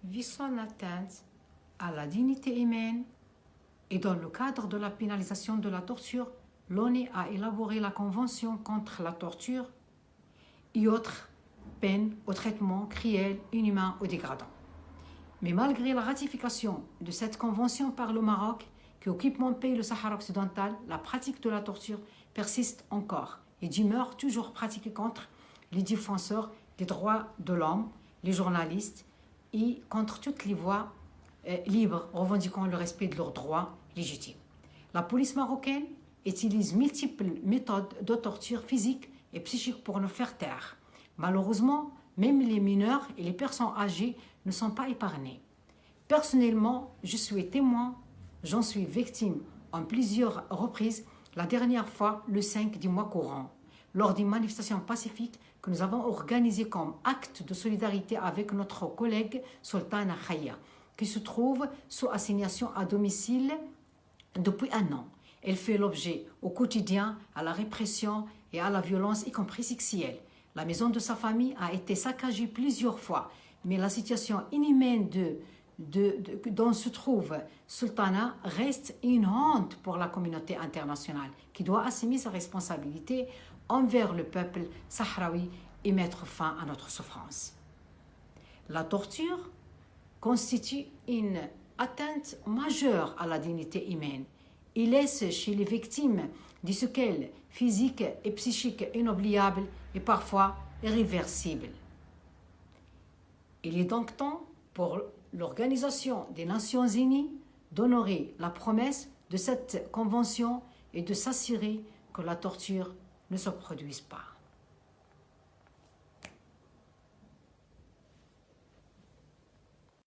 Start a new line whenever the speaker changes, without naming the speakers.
visant l'atteinte à la dignité humaine et dans le cadre de la pénalisation de la torture, l'ONU a élaboré la Convention contre la torture et autres peines ou traitements cruels, inhumains ou dégradants. Mais malgré la ratification de cette convention par le Maroc, qui occupe mon pays, le Sahara occidental, la pratique de la torture persiste encore et demeure toujours pratiquée contre les défenseurs des droits de l'homme, les journalistes et contre toutes les voix libres revendiquant le respect de leurs droits légitimes. La police marocaine utilise multiples méthodes de torture physique et psychique pour nous faire taire. Malheureusement, même les mineurs et les personnes âgées ne sont pas épargnés. Personnellement, je suis témoin, j'en suis victime en plusieurs reprises, la dernière fois le 5 du mois courant, lors d'une manifestation pacifique que nous avons organisée comme acte de solidarité avec notre collègue Sultana Khaya, qui se trouve sous assignation à domicile depuis un an. Elle fait l'objet au quotidien à la répression et à la violence, y compris sexuelle. La maison de sa famille a été saccagée plusieurs fois, mais la situation inhumaine dont se trouve Sultana reste une honte pour la communauté internationale qui doit assumer sa responsabilité envers le peuple sahraoui et mettre fin à notre souffrance. La torture constitue une atteinte majeure à la dignité humaine et laisse chez les victimes des séquelles physiques et psychiques inoubliables et parfois irréversibles. Il est donc temps pour l'Organisation des Nations Unies d'honorer la promesse de cette convention et de s'assurer que la torture ne se produise pas.